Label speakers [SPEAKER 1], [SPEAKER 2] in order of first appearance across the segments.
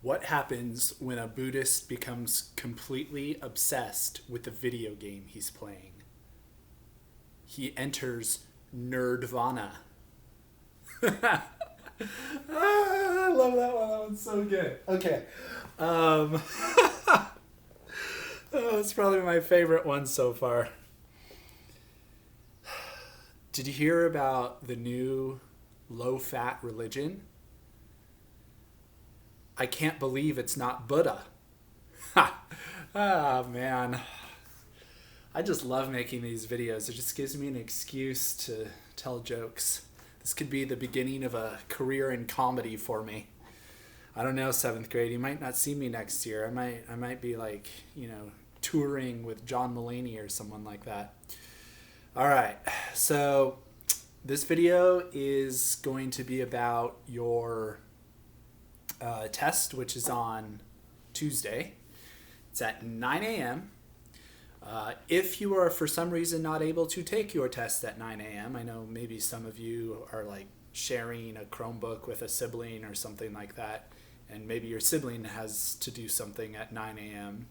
[SPEAKER 1] What happens when a Buddhist becomes completely obsessed with the video game he's playing? He enters nerdvana. I love that one. That one's so good. Okay. Um, it's probably my favorite one so far. Did you hear about the new low-fat religion? I can't believe it's not Buddha. Ha! Ah, man. I just love making these videos. It just gives me an excuse to tell jokes. This could be the beginning of a career in comedy for me. I don't know, seventh grade. You might not see me next year. I might be like, touring with John Mulaney or someone like that. All right. So this video is going to be about your test, which is on Tuesday. It's at 9 a.m. If you are for some reason not able to take your test at 9 a.m., I know maybe some of you are like sharing a Chromebook with a sibling or something like that, and maybe your sibling has to do something at 9 a.m.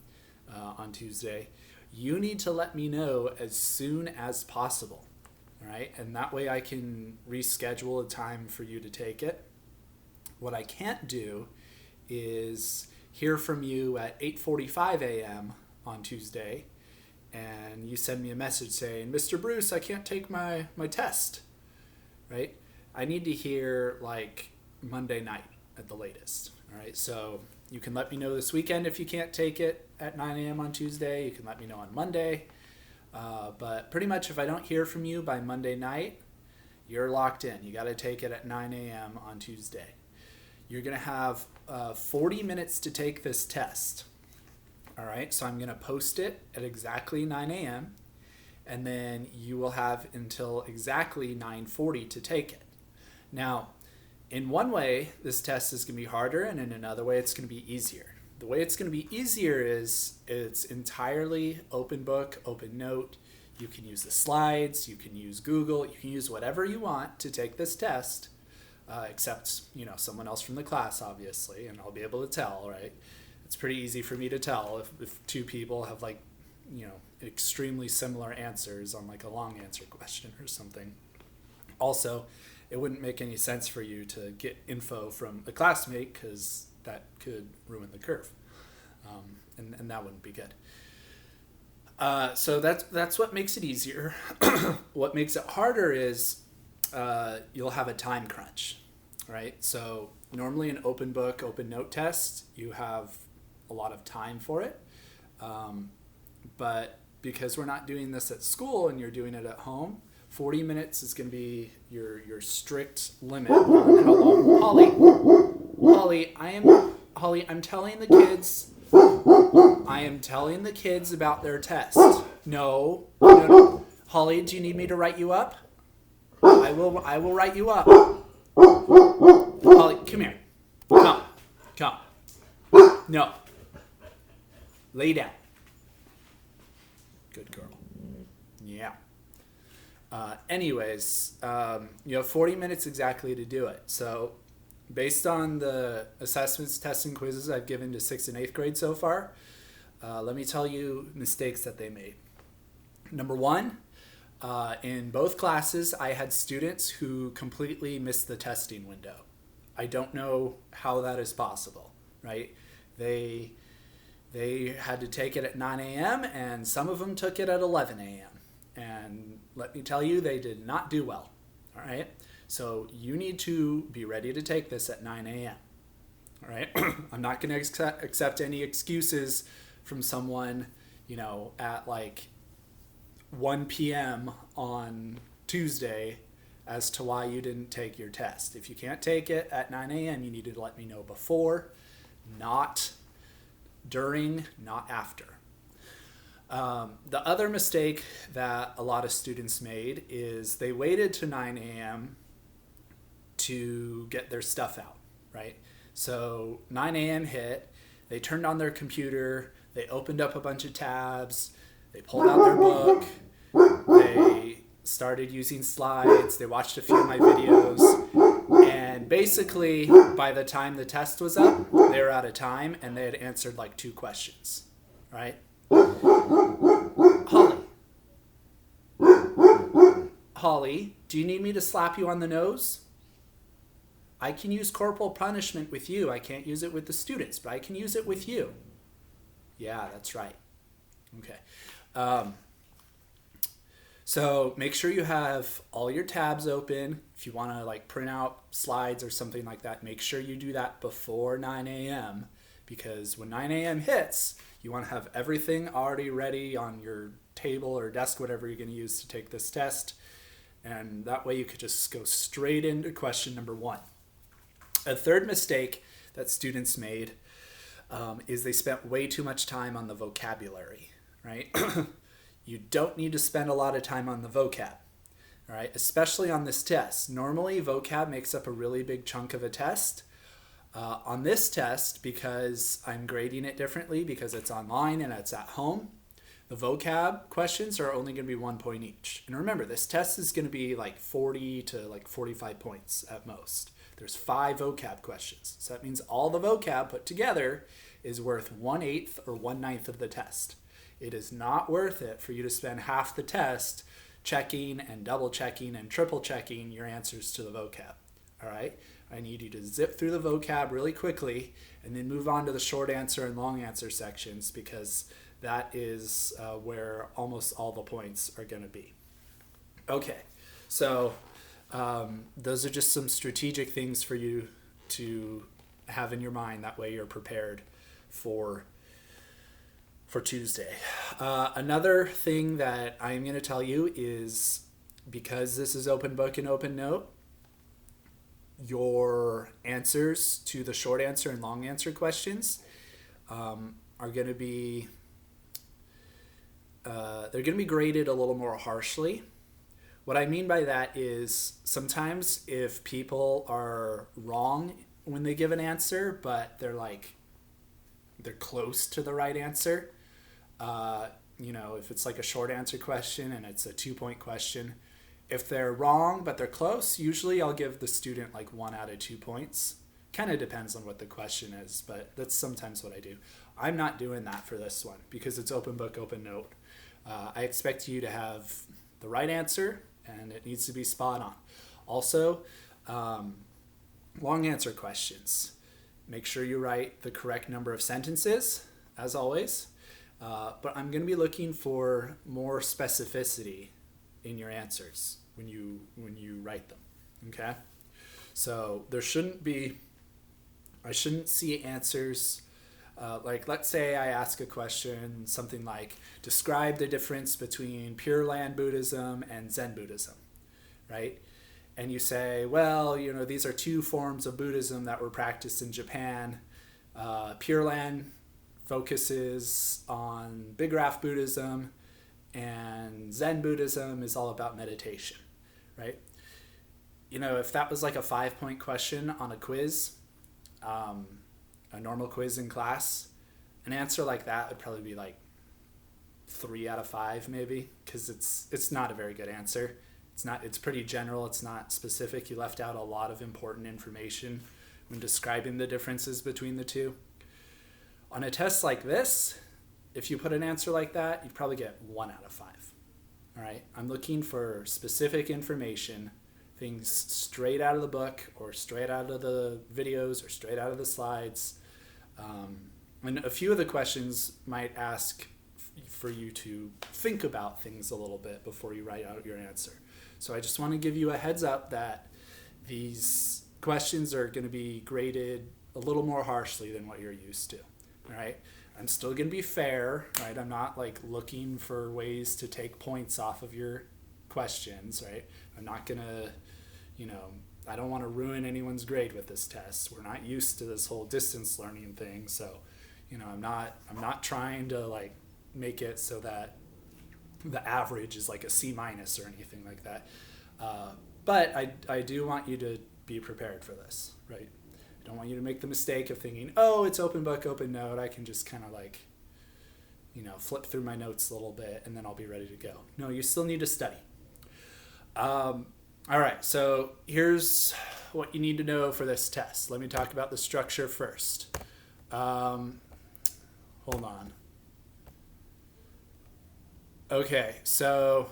[SPEAKER 1] On Tuesday. You need to let me know as soon as possible, all right? And that way I can reschedule a time for you to take it. What I can't do is hear from you at 8:45 a.m. on Tuesday, and you send me a message saying, Mr. Bruce, I can't take my test, right? I need to hear like Monday night at the latest, all right? So you can let me know this weekend if you can't take it at 9 a.m. on Tuesday. You can let me know on Monday. But pretty much if I don't hear from you by Monday night, you're locked in. You got to take it at 9 a.m. on Tuesday. You're going to have 40 minutes to take this test. All right, so I'm going to post it at exactly 9 a.m. and then you will have until exactly 9:40 to take it. Now, in one way, this test is going to be harder, and in another way, it's going to be easier. The way it's going to be easier is it's entirely open book, open note. You can use the slides, you can use Google, you can use whatever you want to take this test. Except, someone else from the class, obviously, and I'll be able to tell, right? It's pretty easy for me to tell if two people have, extremely similar answers on, a long answer question or something. Also, it wouldn't make any sense for you to get info from a classmate because that could ruin the curve, and that wouldn't be good. So that's what makes it easier. What makes it harder is you'll have a time crunch, right? So normally an open book, open note test, you have a lot of time for it. But because we're not doing this at school and you're doing it at home, 40 minutes is going to be your strict limit on how long. Holly, I'm telling the kids about their test. No. Holly, do you need me to write you up? I will write you up. Holly, come here. Come. No. Lay down. Good girl. Yeah. Anyways, you have 40 minutes exactly to do it. So based on the assessments, tests, and quizzes I've given to 6th and 8th grade so far, let me tell you mistakes that they made. Number one, in both classes, I had students who completely missed the testing window. I don't know how that is possible, right? They had to take it at 9 a.m. and some of them took it at 11 a.m. And let me tell you, they did not do well, all right? So you need to be ready to take this at 9 a.m., all right? I'm not going to accept any excuses from someone, at 1 p.m. on Tuesday as to why you didn't take your test. If you can't take it at 9 a.m., you need to let me know before, not during, not after. The other mistake that a lot of students made is they waited to 9 a.m. to get their stuff out, right? So 9 a.m. hit, they turned on their computer, they opened up a bunch of tabs, they pulled out their book, they started using slides, they watched a few of my videos, and And basically, by the time the test was up, they were out of time and they had answered like 2 questions, right? Holly, do you need me to slap you on the nose? I can use corporal punishment with you. I can't use it with the students, but I can use it with you. Yeah, that's right. Okay. So make sure you have all your tabs open. If you want to like print out slides or something like that, make sure you do that before 9 a.m. because when 9 a.m. hits, you want to have everything already ready on your table or desk, whatever you're going to use to take this test. And that way you could just go straight into question number 1. A third mistake that students made is they spent way too much time on the vocabulary, right? You don't need to spend a lot of time on the vocab, all right? Especially on this test. Normally, vocab makes up a really big chunk of a test. On this test, because I'm grading it differently because it's online and it's at home, the vocab questions are only going to be 1 point each. And remember, this test is going to be like 40 to like 45 points at most. There's 5 vocab questions. So that means all the vocab put together is worth 1/8 or 1/9 of the test. It is not worth it for you to spend half the test checking and double checking and triple checking your answers to the vocab. All right? I need you to zip through the vocab really quickly and then move on to the short answer and long answer sections because that is where almost all the points are going to be. Okay, so those are just some strategic things for you to have in your mind. That way you're prepared for Tuesday. Another thing that I'm going to tell you is because this is open book and open note, your answers to the short answer and long answer questions are going to be they're going to be graded a little more harshly. What I mean by that is sometimes if people are wrong when they give an answer, but they're close to the right answer, if it's like a short answer question and it's a 2-point question, if they're wrong but they're close, usually I'll give the student like 1 out of 2 points. Kind of depends on what the question is, but that's sometimes what I do. I'm not doing that for this one because it's open book, open note. I expect you to have the right answer and it needs to be spot on. Also, long answer questions. Make sure you write the correct number of sentences, as always. But I'm going to be looking for more specificity in your answers when you write them. Okay? So I shouldn't see answers like, let's say I ask a question, something like, describe the difference between Pure Land Buddhism and Zen Buddhism, right? And you say, well, these are 2 forms of Buddhism that were practiced in Japan. Pure Land focuses on Big Raft Buddhism, and Zen Buddhism is all about meditation, right? If that was like a 5-point question on a quiz, a normal quiz in class, an answer like that would probably be like 3 out of 5 maybe, because it's not a very good answer. It's pretty general, it's not specific. You left out a lot of important information when describing the differences between the two. On a test like this, if you put an answer like that, you'd probably get 1 out of 5. All right, I'm looking for specific information, things straight out of the book or straight out of the videos or straight out of the slides. And a few of the questions might ask for you to think about things a little bit before you write out your answer. So I just want to give you a heads up that these questions are going to be graded a little more harshly than what you're used to. All right, I'm still going to be fair, right? I'm not like looking for ways to take points off of your questions, right? I'm not going to, I don't want to ruin anyone's grade with this test. We're not used to this whole distance learning thing, so I'm not trying to like make it so that the average is like a C- or anything like that. But I do want you to be prepared for this, right? I don't want you to make the mistake of thinking, oh, it's open book, open note. I can just kind of like, flip through my notes a little bit and then I'll be ready to go. No, you still need to study. All right, so here's what you need to know for this test. Let me talk about the structure first. Hold on. Okay, so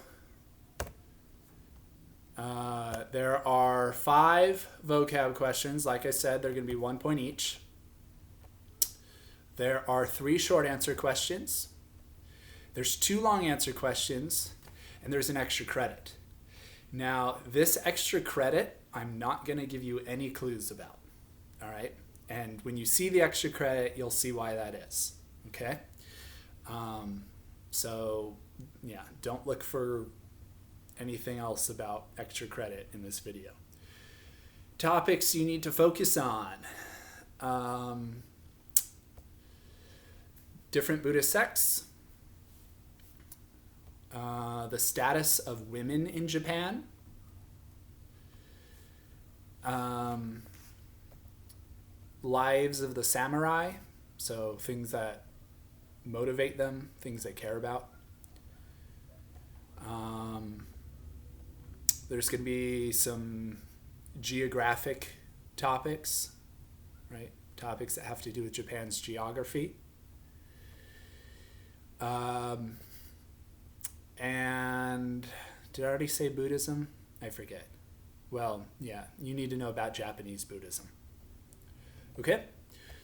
[SPEAKER 1] there are 5 vocab questions. Like I said, they're going to be 1 point each. There are 3 short answer questions. There's 2 long answer questions, and there's an extra credit. Now, this extra credit, I'm not going to give you any clues about. All right? And when you see the extra credit, you'll see why that is. Okay? So, yeah, don't look for anything else about extra credit in this video. Topics you need to focus on. Different Buddhist sects. The status of women in Japan. Lives of the samurai. So things that motivate them, things they care about. There's going to be some geographic topics, right? Topics that have to do with Japan's geography. And did I already say Buddhism? I forget. Well, yeah, you need to know about Japanese Buddhism. Okay,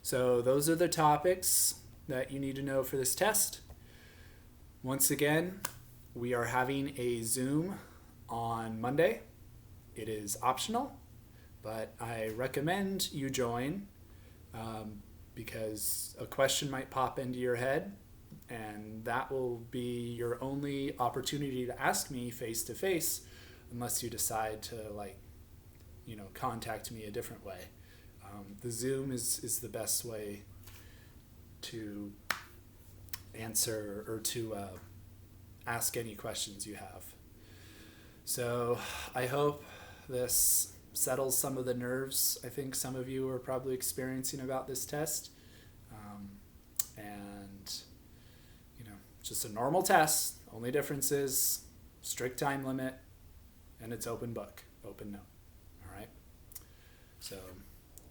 [SPEAKER 1] so those are the topics that you need to know for this test. Once again, we are having a Zoom on Monday. It is optional, but I recommend you join because a question might pop into your head, and that will be your only opportunity to ask me face to face, unless you decide to contact me a different way. The Zoom is the best way to answer or to ask any questions you have. So I hope this settles some of the nerves I think some of you are probably experiencing about this test. And just a normal test. Only difference is strict time limit, and it's open book, open note. All right. So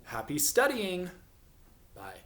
[SPEAKER 1] happy studying. Bye.